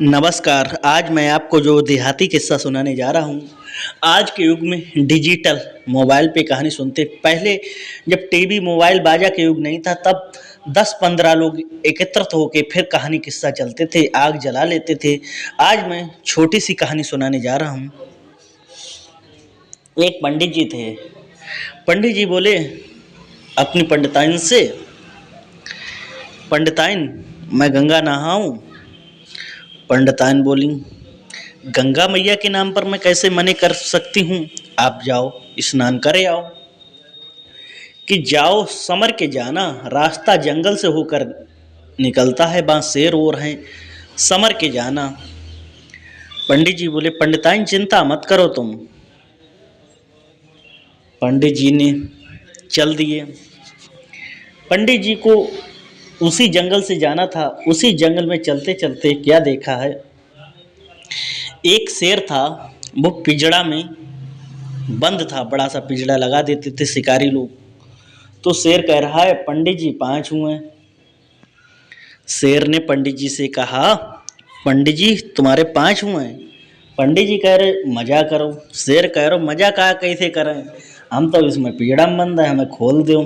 नमस्कार। आज मैं आपको जो देहाती किस्सा सुनाने जा रहा हूँ। आज के युग में डिजिटल मोबाइल पे कहानी सुनते पहले जब टीवी मोबाइल बाजा के युग नहीं था तब 10-15 लोग एकत्रित होके फिर कहानी किस्सा चलते थे, आग जला लेते थे। आज मैं छोटी सी कहानी सुनाने जा रहा हूँ। एक पंडित जी थे। पंडित जी बोले अपनी पंडिताइन से, पंडिताइन मैं गंगा नहाऊं? पंडिताइन बोली, गंगा मैया के नाम पर मैं कैसे मना कर सकती हूँ। आप जाओ स्नान करे आओ। कि जाओ समर के जाना, रास्ता जंगल से होकर निकलता है, वहाँ शेर और हैं, समर के जाना। पंडित जी बोले पंडिताइन चिंता मत करो तुम। पंडित जी ने चल दिए। पंडित जी को उसी जंगल से जाना था। उसी जंगल में चलते चलते क्या देखा है, एक शेर था, वो पिंजड़ा में बंद था। बड़ा सा पिंजड़ा लगा देते थे शिकारी लोग। तो शेर कह रहा है पंडित जी 5 हुए। शेर ने पंडित जी से कहा पंडित जी तुम्हारे 5 हुए। पंडित जी कह रहे मजा करो। शेर कह रहे मजा कहा कैसे करें, हम तो इसमें पिंजड़ा में बंद है, हमें खोल दो।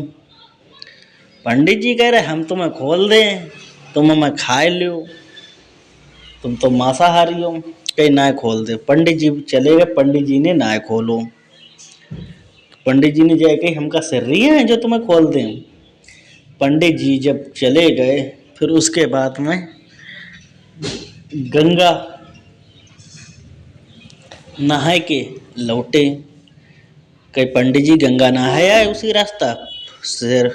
पंडित जी कह रहे हम तुम्हें खोल दें, तुम हमें खाए लो, तुम तो मांसाहारी हो। कहीं ना खोल दे। पंडित जी चले गए। पंडित जी ने ना खोलो। पंडित जी ने जाके हमका सर्री है जो तुम्हें खोल दें। पंडित जी जब चले गए फिर उसके बाद में गंगा नहाए के लौटे। कहीं पंडित जी गंगा नहाए आए उसी रास्ता। शेर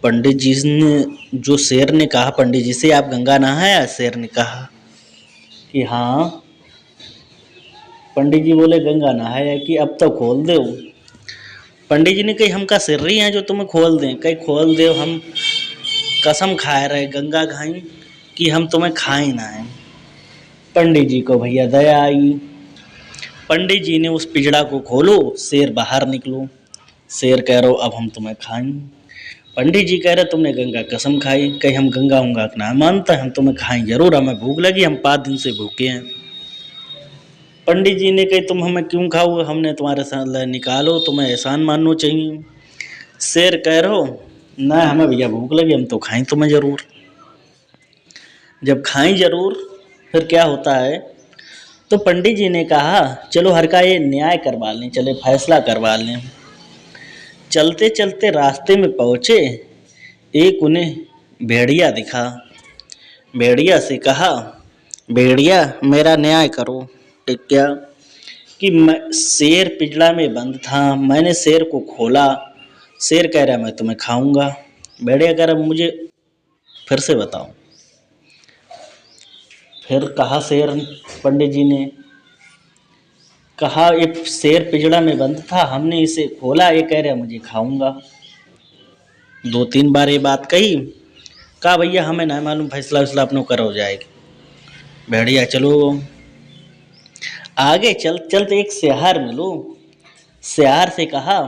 पंडित जी ने, जो शेर ने कहा पंडित जी से आप गंगा नहाया, शेर ने कहा कि हाँ। पंडित जी बोले गंगा नहाया कि अब तो खोल दो। पंडित जी ने कही हमका सिर्री हैं जो तुम्हें खोल दें। कहीं खोल दो, हम कसम खाए रहे गंगा खाई कि हम तुम्हें खाए ना है। पंडित जी को भैया दया आई। पंडित जी ने उस पिंजड़ा को खोलो, शेर बाहर निकलो। शेर कह रहे अब हम तुम्हें खाएं। पंडित जी कह रहे तुमने गंगा कसम खाई। कहीं हम गंगा उंगा ना मानते, हम तुम्हें खाएं जरूर, हमें भूख लगी, हम 5 दिन से भूखे हैं। पंडित जी ने कही तुम हमें क्यों खाओ, हमने तुम्हारे साथ निकालो, तुम्हें एहसान मानना चाहिए। शेर कह रहे हो ना हमें भैया भूख लगी, हम तो खाएं तुम्हें जरूर। जब खाएं जरूर फिर क्या होता है, तो पंडित जी ने कहा चलो हर का ये न्याय करवा लें, चले फैसला करवा लें। चलते चलते रास्ते में पहुँचे। एक उन्हें भेड़िया दिखा। भेड़िया से कहा भेड़िया मेरा न्याय करो। क्या कि मैं शेर पिंजड़ा में बंद था, मैंने शेर को खोला। शेर कह रहा मैं तुम्हें खाऊंगा। भेड़िया कह रहा मुझे फिर से बताओ। फिर कहा शेर, पंडित जी ने कहा ये शेर पिंजड़ा में बंद था, हमने इसे खोला, ये कह रहा मुझे खाऊंगा। 2-3 बार ये बात कही। कहा भैया हमें ना मालूम, फैसला वैसला अपनों करो हो जाएगा। भेड़िया चलो आगे चलते एक सियार मिलो। सियार से कहा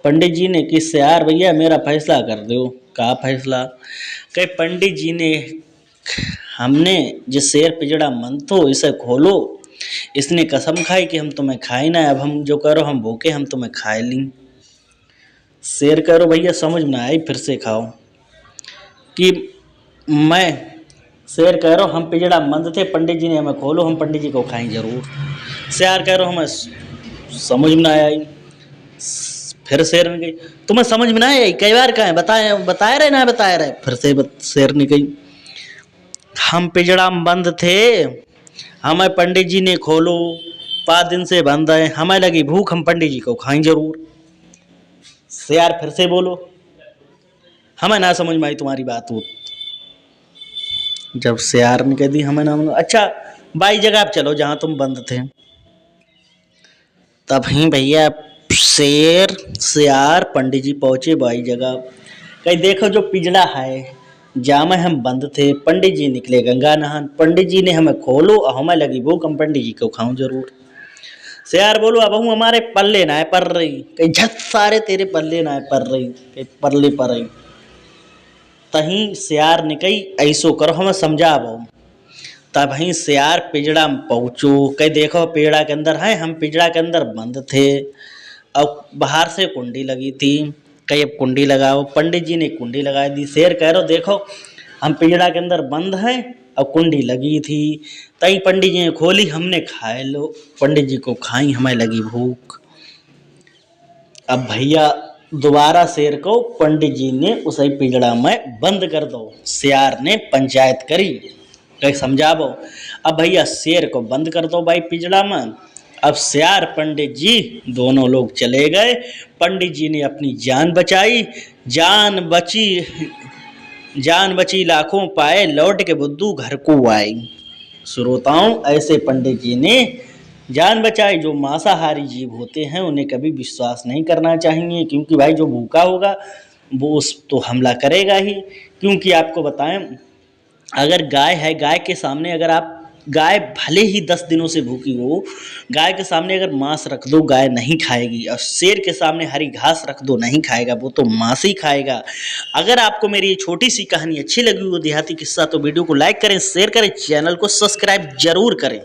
पंडित जी ने कि सियार भैया मेरा फैसला कर दो। कहा फैसला? कहे पंडित जी ने हमने जिस शेर पिंजड़ा बंद तो इसे खोलो, इसने कसम खाई कि हम तुम्हें खाए ना, अब हम जो करो हम भूखे, हम तुम्हें खाए ली। शेर करो भैया समझ में आई, फिर से खाओ। कि मैं शेर कह रहा हूँ हम पिंजड़ा बंद थे, पंडित जी ने हमें खोलो, हम पंडित जी को खाएं जरूर। शेर कह रहा हूँ हमें समझ में ना आई। फिर शेर ने कही तुम्हें समझ में ना आई, कई बार कहा बताए रहे ना बताए रहे। फिर से शेर ने कही हम पिंजड़ा में बंद थे, हमें पंडित जी ने खोलो, 5 दिन से बंद है, हमें लगी भूख, हम पंडित जी को खाएं जरूर। शेर फिर से बोलो हमें ना समझ में आई तुम्हारी बात हो। जब शेर ने कह दी हमें ना, अच्छा बाई जगह आप चलो जहाँ तुम बंद थे। तब ही भैया शेर पंडित जी पहुँचे बाई जगह। कहीं देखो जो पिंजड़ा है जहाँ में हम बंद थे, पंडित जी निकले गंगा नहान, पंडित जी ने हमें खोलो और हमें लगी भूख, हम पंडित जी को खाऊं जरूर। शेर बोलो अब हूँ हमारे पल्ले ना पड़ रही, कहीं झट सारे तेरे पल्ले ना पड़ रही, कहीं पल्ले पर रही। तहीं सियार निकई ऐसो करो हमें समझावो। तब ही सियार पिजड़ा में पहुँचो। कई देखो पिजड़ा के अंदर है, हम पिजड़ा के अंदर बंद थे और बाहर से कुंडी लगी थी। कई अब कुंडी लगाओ। पंडित जी ने कुंडी लगा दी। शेर कह रहे देखो हम पिजड़ा के अंदर बंद हैं और कुंडी लगी थी। तई पंडित जी ने खोली, हमने खाए लो। पंडित जी को खाई, हमें लगी भूख। अब भैया दोबारा शेर को पंडित जी ने उसे पिजड़ा में बंद कर दो। सियार ने पंचायत करी, कहीं समझावो। अब भैया शेर को बंद कर दो भाई पिजड़ा में। अब सियार पंडित जी दोनों लोग चले गए। पंडित जी ने अपनी जान बचाई। जान बची लाखों पाए, लौट के बुद्धू घर को आई। श्रोताओं, ऐसे पंडित जी ने जान बचाई। जो मांसाहारी जीव होते हैं उन्हें कभी विश्वास नहीं करना चाहिए, क्योंकि भाई जो भूखा होगा वो उस तो हमला करेगा ही। क्योंकि आपको बताएं, अगर गाय है, गाय के सामने अगर आप, गाय भले ही 10 दिनों से भूखी हो, गाय के सामने अगर मांस रख दो गाय नहीं खाएगी, और शेर के सामने हरी घास रख दो नहीं खाएगा, वो तो मांस ही खाएगा। अगर आपको मेरी ये छोटी सी कहानी अच्छी लगी हो देहाती किस्सा, तो वीडियो को लाइक करें, शेयर करें, चैनल को सब्सक्राइब जरूर करें।